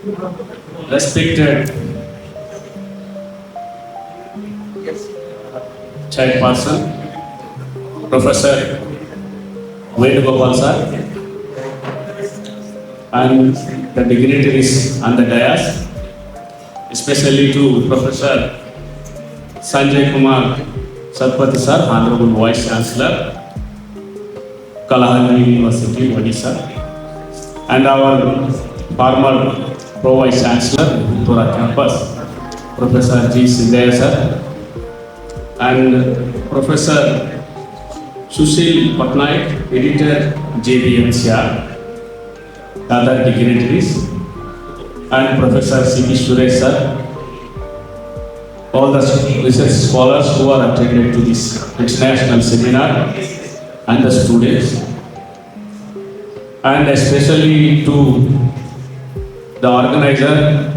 respected chairperson, Professor Venugopal sir, and the dignitaries on the dais, especially to Professor Sanjay Kumar Satpathy sir, Honorable Vice Chancellor, Kalahari University, Odisha, and our former Pro Vice Chancellor, Tora Campus, Professor G. Sindhya sir, and Professor Sushil Patnaik, Editor, JBMCR, other dignitaries, and Professor C.P. Suresh sir, all the research scholars who are attended to this international seminar, and the students, and especially to the organizer,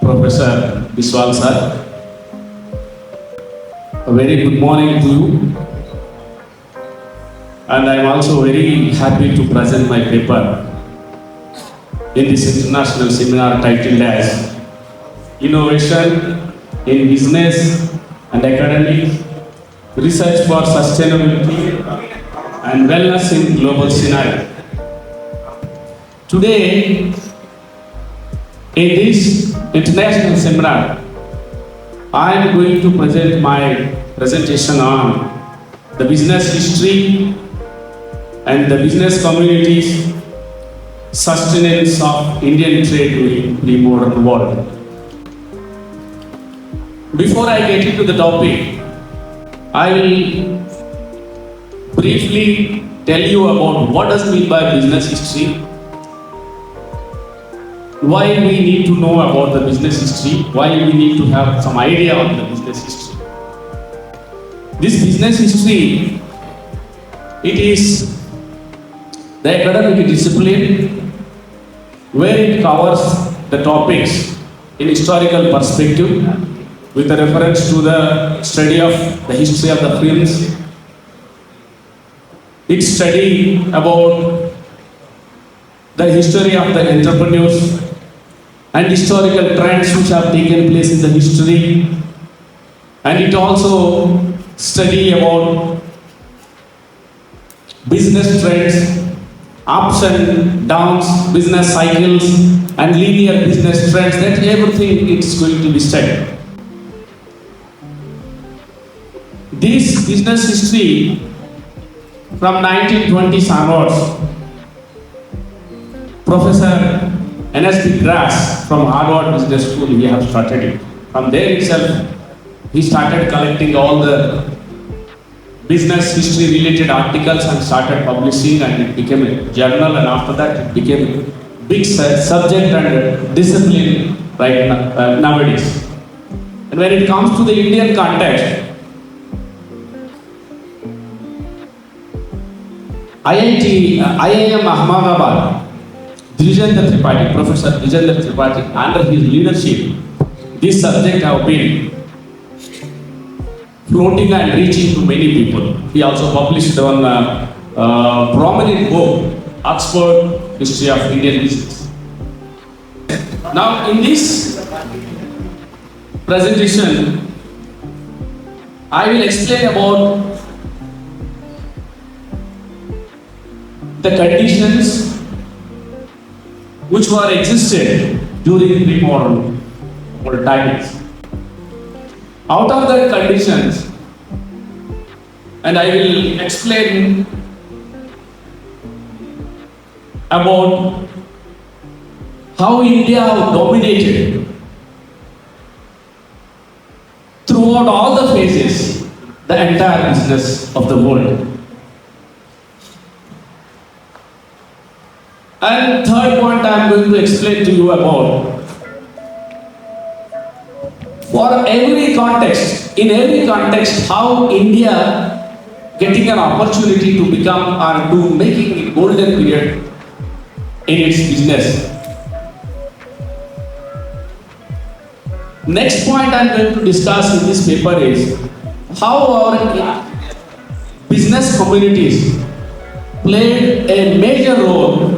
Professor Biswal sir. A very good morning to you, and I am also very happy to present my paper in this international seminar titled as Innovation in Business and Academic, Research for Sustainability and Wellness in Global Scenario. Today, in this international seminar, I am going to present my presentation on the business history and the business community's sustenance of Indian trade during pre-modern world. Before I get into the topic, I will briefly tell you about what does mean by business history, why we need to know about the business history, why we need to have some idea on the business history. This business history, it is the academic discipline where it covers the topics in historical perspective with a reference to the study of the history of the films. It study about the history of the entrepreneurs and historical trends which have taken place in the history, and it also study about business trends, ups and downs, business cycles, and linear business trends. That everything it's going to be studied. This business history from 1920s onwards, Professor N.S.P. Grass from Harvard Business School, he have started it. From there itself, he started collecting all the business history related articles and started publishing, and it became a journal, and after that it became a big subject and discipline right nowadays. And when it comes to the Indian context, IIM Ahmedabad, Professor Dwijendra Tripathi, under his leadership, this subject have been floating and reaching to many people. He also published one prominent book, Oxford History of Indian Business. Now, in this presentation, I will explain about the conditions which were existed during pre-modern world times. Out of the conditions, and I will explain about how India dominated throughout all the phases the entire business of the world. And third point I am going to explain to you about, for every context, in every context, how India getting an opportunity to become or to making a golden period in its business. Next point I am going to discuss in this paper is how our business communities played a major role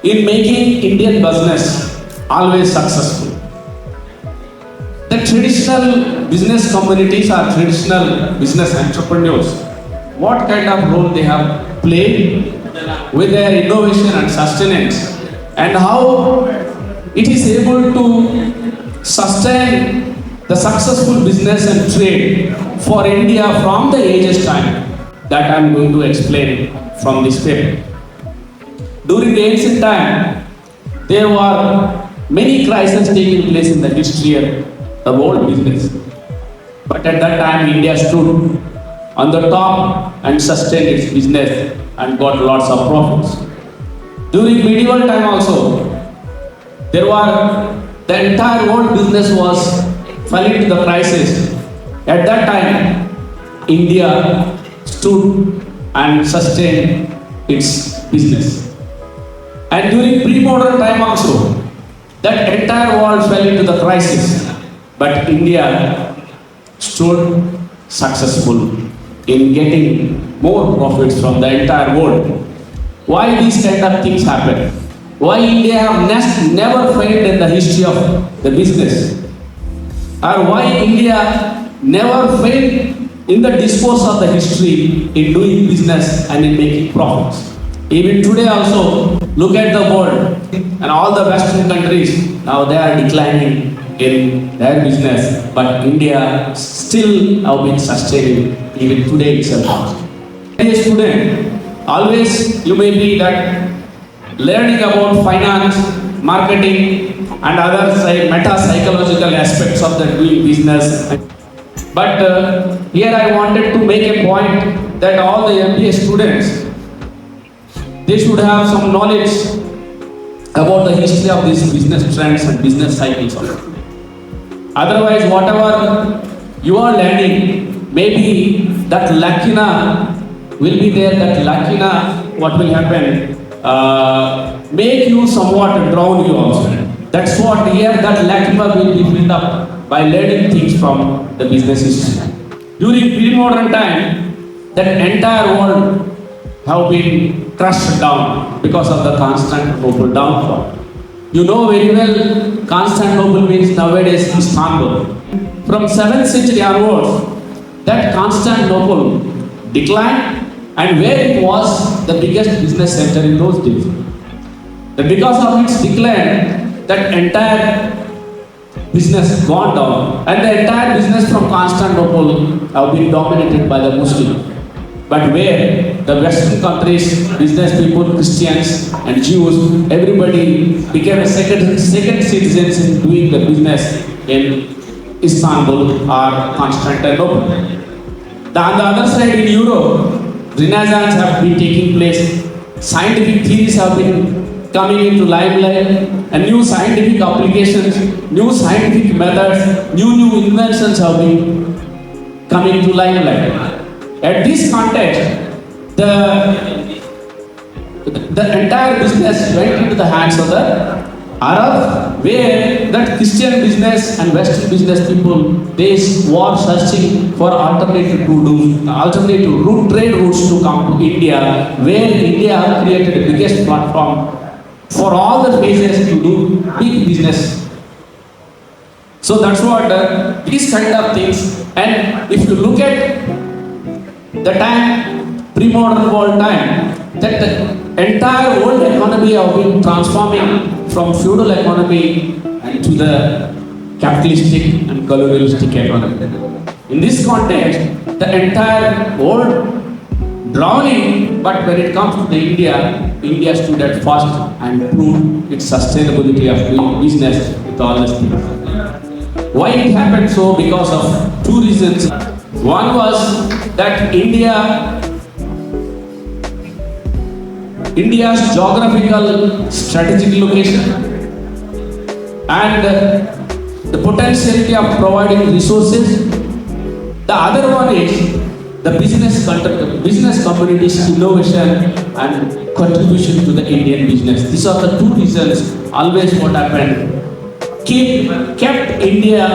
in making Indian business always successful. The traditional business communities or traditional business entrepreneurs, what kind of role they have played with their innovation and sustenance, and how it is able to sustain the successful business and trade for India from the ages time, that I am going to explain from this paper. During the ancient time, there were many crises taking place in the history of the world business. But at that time, India stood on the top and sustained its business and got lots of profits. During medieval time also, the entire world business was falling into the crisis. At that time, India stood and sustained its business. And during pre-modern time also, that entire world fell into the crisis. But India stood successful in getting more profits from the entire world. Why these kind of things happen? Why India have never failed in the history of the business? Or why India never failed in the discourse of the history in doing business and in making profits? Even today also, look at the world and all the Western countries, now they are declining in their business, but India still have been sustaining even today itself. As a student, always you may be that learning about finance, marketing and other meta-psychological aspects of the doing business. But here I wanted to make a point that all the MBA students, they should have some knowledge about the history of these business trends and business cycles. Otherwise, whatever you are learning, maybe that lacuna will be there, that lacuna, what will happen, make you somewhat drown you also. That's what here, that lacuna will be filled up by learning things from the business history. During pre-modern time, that entire world have been crushed down because of the Constantinople downfall. You know very well, Constantinople means nowadays Istanbul. From 7th century onwards, that Constantinople declined, and where it was the biggest business center in those days. Because of its decline, that entire business gone down, and the entire business from Constantinople have been dominated by the Muslims. But where the Western countries, business people, Christians and Jews, everybody became a second citizens in doing the business in Istanbul or Constantinople. On the other side in Europe, Renaissance have been taking place. Scientific theories have been coming into limelight, and new scientific applications, new scientific methods, new inventions have been coming to limelight. At this context, the entire business went into the hands of the Arab, where that Christian business and Western business people, they were searching for alternative trade routes to come to India, where India created the biggest platform for all the phases to do big business. So that's what these kind of things. And if you look at the time, pre-modern world time, that the entire world economy have been transforming from feudal economy and to the capitalistic and colonialistic economy. In this context, the entire world drowning, but when it comes to the India stood at first and proved its sustainability of doing business with all these things. Why it happened so? Because of two reasons. One was that India's geographical strategic location and the potentiality of providing resources. The other one is the business community's innovation and contribution to the Indian business. These are the two reasons always what happened. Kept India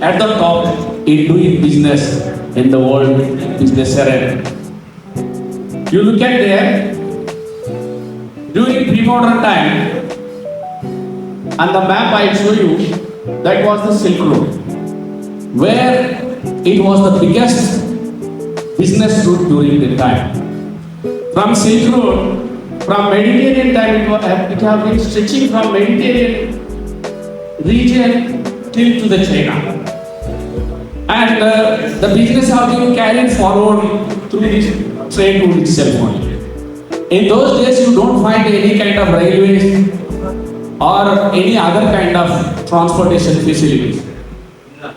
at the top in doing business in the world business arena. You look at there, during pre-modern time, and the map I show you, that was the Silk Road, where it was the biggest business route during the time. From Silk Road, from Mediterranean time, it have been stretching from Mediterranean region till to the China. And the business have been carried forward through this trade route itself only. In those days, you don't find any kind of railways or any other kind of transportation facilities.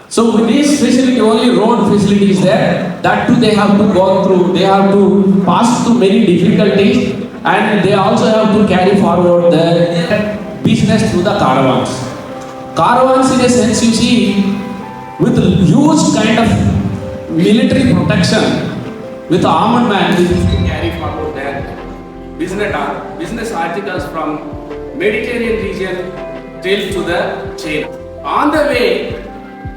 So with this facility, only road facility is there. That too they have to go through, they have to pass through many difficulties, and they also have to carry forward the business through the caravans. Caravans in a sense, you see, with huge kind of military protection, with armed men, they used to carry forward their business articles from Mediterranean region till to the China. On the way,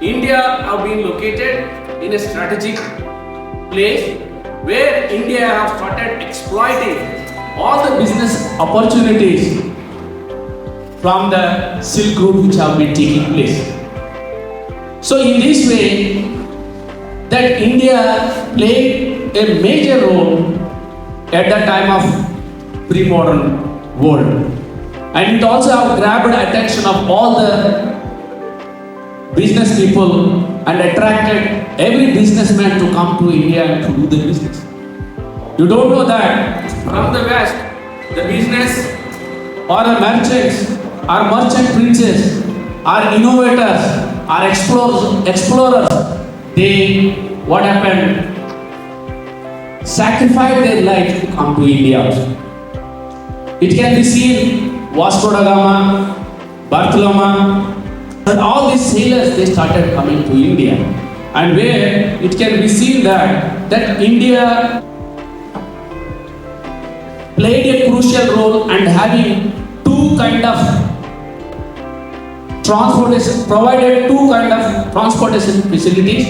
India have been located in a strategic place where India have started exploiting all the business opportunities from the Silk Route which have been taking place. So in this way, that India played a major role at the time of pre-modern world, and it also have grabbed attention of all the business people and attracted every businessman to come to India and to do the business. You don't know that from the West, the business or the merchants or merchant princes or innovators or explorers, they, what happened? Sacrificed their life to come to India. It can be seen Vasco da Gama, Bartoloma, and all these sailors, they started coming to India, and where it can be seen that India played a crucial role and having two kind of transportation, provided two kind of transportation facilities.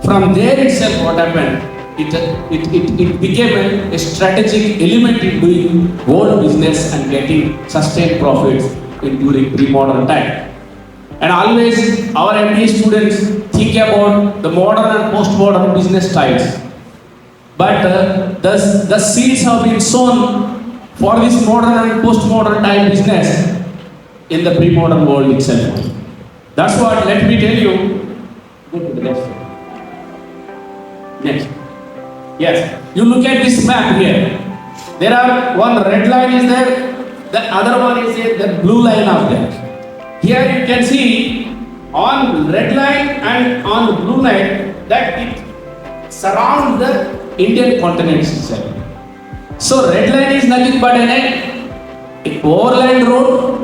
From there itself, what happened? It became a strategic element in doing world business and getting sustained profits during pre-modern time. And always our MBA students think about the modern and post-modern business styles. But the seeds have been sown for this modern and post-modern time business in the pre-modern world itself. That's what, let me tell you. Go to the next one. Next. Yes, you look at this map here. There are one red line is there, the other one is there, the blue line of there. Here you can see on red line and on the blue line that it surrounds the Indian continent itself. So red line is nothing but an overland road,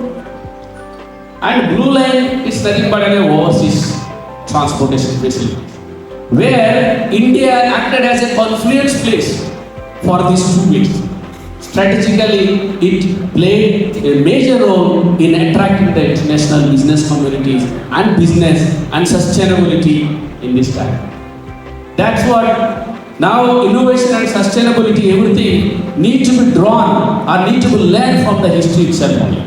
and blue line is nothing but an overseas transportation facility, where India acted as a confluence place for these two ways. Strategically, it played a major role in attracting the international business communities and business and sustainability in this time. That's what now innovation and sustainability, everything need to be drawn or need to be learned from the history itself only.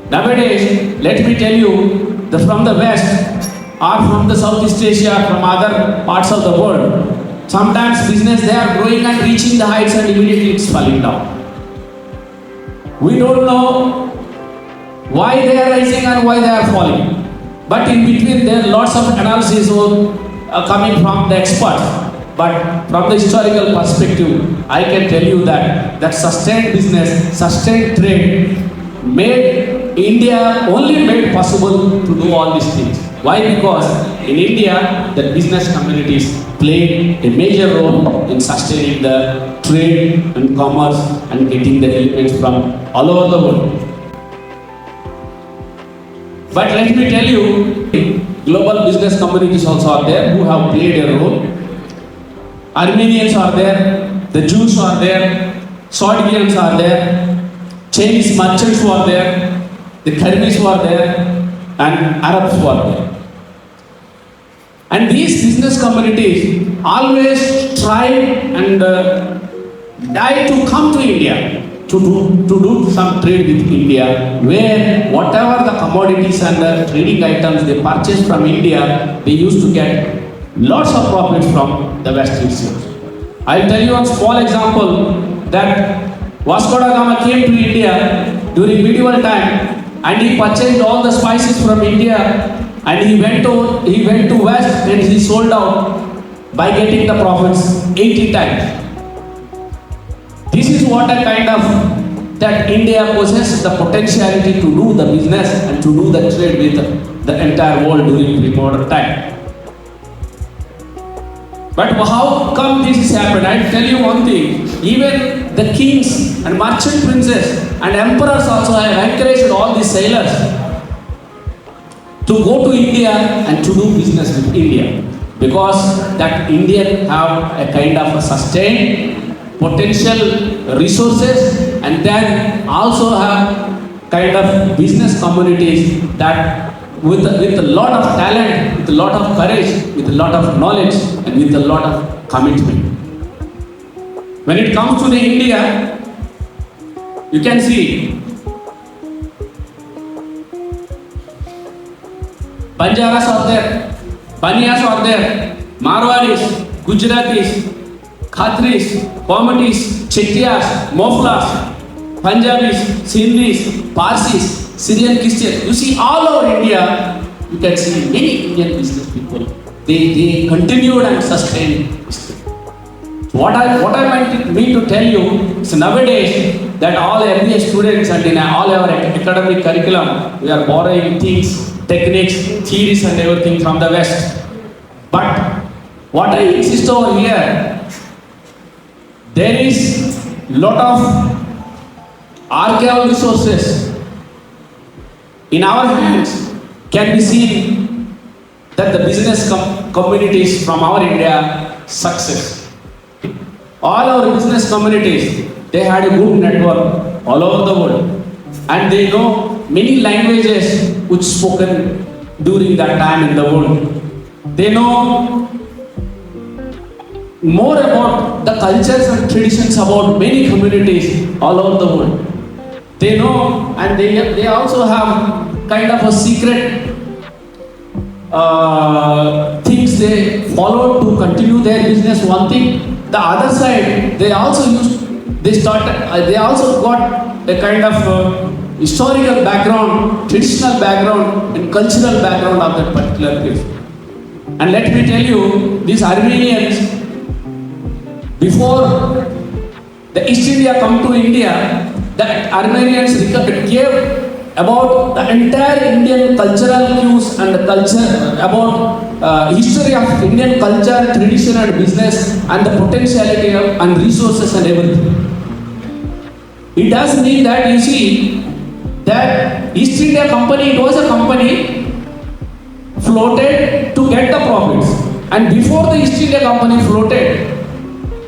Nowadays, let me tell you, from the West or from the Southeast Asia, from other parts of the world, sometimes business they are growing and reaching the heights and immediately it's falling down. We don't know why they are rising and why they are falling. But in between there are lots of analysis coming from the experts. But from the historical perspective, I can tell you that sustained business, sustained trade made India only made possible to do all these things. Why? Because in India, the business communities played a major role in sustaining the trade and commerce and getting the elements from all over the world. But let me tell you, global business communities also are there who have played a role. Armenians are there, the Jews are there, Saudians are there, Chinese merchants who are there, the Kyrgyz who are there, and Arabs who are there. And these business communities always try and die to come to India. to do some trade with India, where whatever the commodities and the trading items they purchase from India, they used to get lots of profits from the West Indies. I'll tell you one small example that Vasco da Gama came to India during medieval time and he purchased all the spices from India and he went to West and he sold out by getting the profits 80 times. This is what a kind of that India possesses the potentiality to do the business and to do the trade with the entire world during pre-modern time. But how come this has happened? I'll tell you one thing. Even the kings and merchant princes and emperors also have encouraged all these sailors to go to India and to do business with India. Because that Indian have a kind of a sustained potential resources and then also have kind of business communities that with a lot of talent, with a lot of courage, with a lot of knowledge and with a lot of commitment. When it comes to the India, you can see Banjaras are there, Baniyas are there, Marwaris, Gujaratis, Khatris, Komatis, Chettias, Moflas, Punjabis, Sindhis, Parsis, Syrian Christians. You see all over India, you can see many Indian business people. They continued and sustained. What I mean to tell you is nowadays that all MBA students and in all our academic curriculum, we are borrowing things, techniques, theories and everything from the West. But what I insist over here, there is lot of archaeological resources in our hands can be seen that the business communities from our India success. All our business communities, they had a good network all over the world and they know many languages which spoken during that time in the world. They know more about the cultures and traditions about many communities all over the world. They know and they also have kind of a secret things they follow to continue their business. One thing, the other side, they also got a kind of historical background, traditional background and cultural background of that particular place. And let me tell you, these Armenians, before the East India come to India, the Armenians gave about the entire Indian cultural cues and the culture, about history of Indian culture, tradition and business and the potentiality of, and resources and everything. It does mean that you see that East India Company, it was a company floated to get the profits, and before the East India Company floated,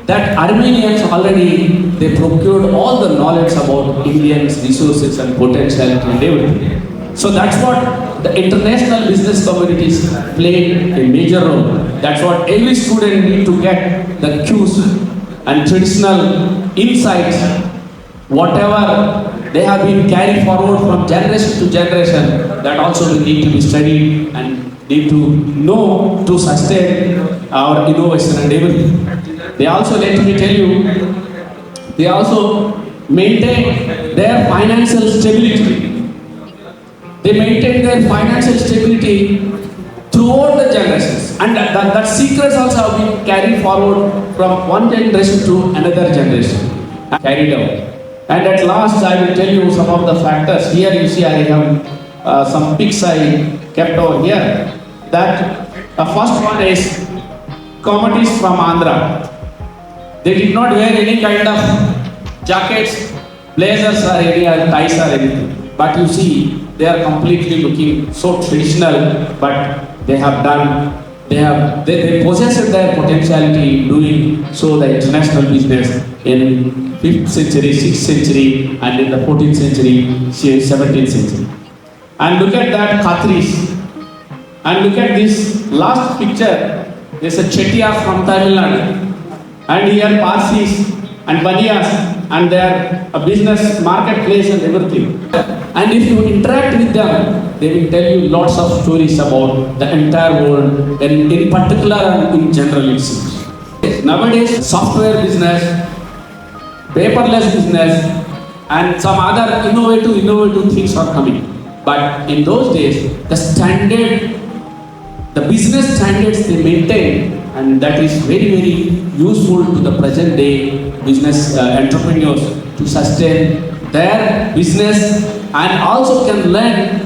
that Armenians already they procured all the knowledge about Indians' resources and potentiality and everything. So that's what the international business communities play a major role. That's what every student need to get the cues and traditional insights, whatever they have been carried forward from generation to generation, that also we need to be studied and need to know to sustain our innovation and everything. They also, let me tell you, they also maintain their financial stability. They maintain their financial stability throughout the generations. And that secrets also have been carried forward from one generation to another generation. Carried out. And at last, I will tell you some of the factors. Here you see I have some pics I kept over here. That the first one is commodities from Andhra. They did not wear any kind of jackets, blazers or any ties or anything. But you see, they are completely looking so traditional, but they have done, they possessed their potentiality doing so the international business in 5th century, 6th century and in the 14th century, 17th century. And look at that Khatris. And look at this last picture. There's a Chettiya from Tamil Nadu. And here Parsis and Baniyas and their business marketplace and everything. And if you interact with them, they will tell you lots of stories about the entire world, and in particular and in general it seems. Nowadays, software business, paperless business, and some other innovative things are coming. But in those days, the business standards they maintain, and that is very useful to the present day business entrepreneurs to sustain their business, and also can learn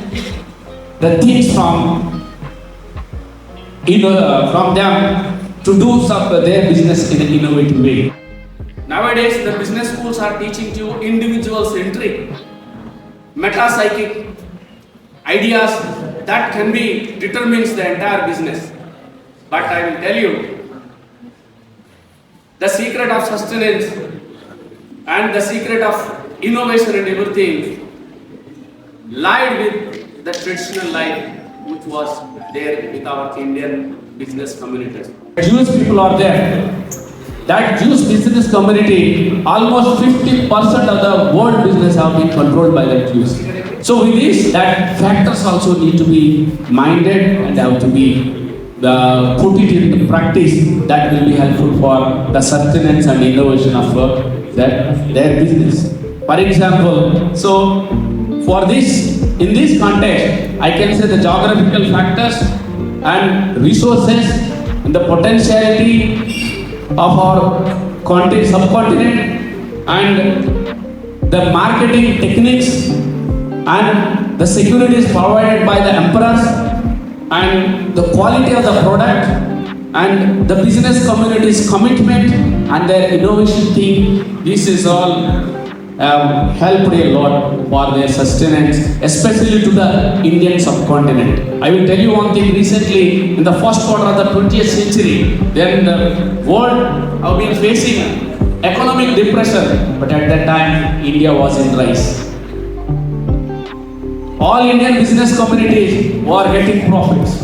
the things from them to do their business in an innovative way. Nowadays, the business schools are teaching you individual-centric, meta-psychic ideas that can be determines the entire business. But I will tell you, the secret of sustenance and the secret of innovation and everything lied with the traditional life which was there with our Indian business communities. Jewish people are there. That Jewish business community, almost 50% of the world business have been controlled by the Jews. So with this, that factors also need to be minded and have to be put it into practice. That will be helpful for the sustenance and innovation of their business. For example, so for this, in this context, I can say the geographical factors and resources and the potentiality of our subcontinent and the marketing techniques and the securities provided by the emperors and the quality of the product and the business community's commitment and their innovation team, this is all helped a lot for their sustenance, especially to the Indian subcontinent. I will tell you one thing. Recently, in the first quarter of the 20th century, then the world have been facing economic depression, but at that time, India was in rise. All Indian business communities were getting profits.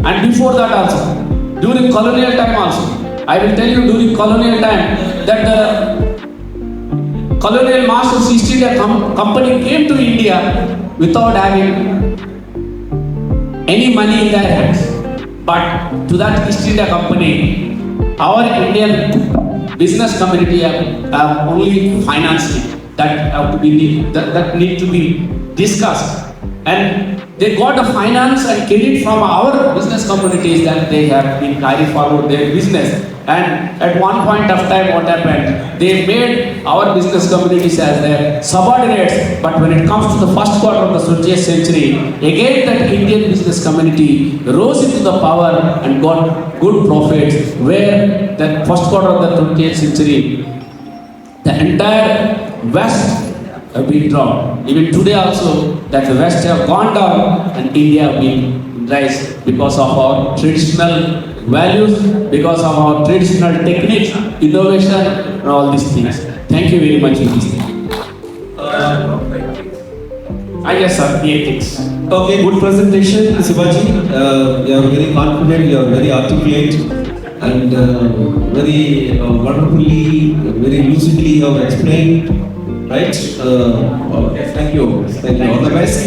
And before that also, during colonial time also, I will tell you during colonial time that the colonial masters East India Company came to India without having any money in their hands. But to that East India Company, our Indian business community have only financed it. That need to be discussed. And they got the finance and credit from our business communities that they have been carrying forward their business. And at one point of time, what happened? They made our business communities as their subordinates. But when it comes to the first quarter of the 20th century, again that Indian business community rose into the power and got good profits. Where the first quarter of the 20th century, the entire West have been dropped. Even today also, that the West have gone down and India have been rise because of our traditional values, because of our traditional techniques, innovation, and all these things. Thank you very much, I guess, sir, the ethics. Okay, good presentation, Sivaji. You are very confident, you are very articulate, and very wonderfully, very lucidly you have explained. Right? Okay, thank you. Thank you. All the best.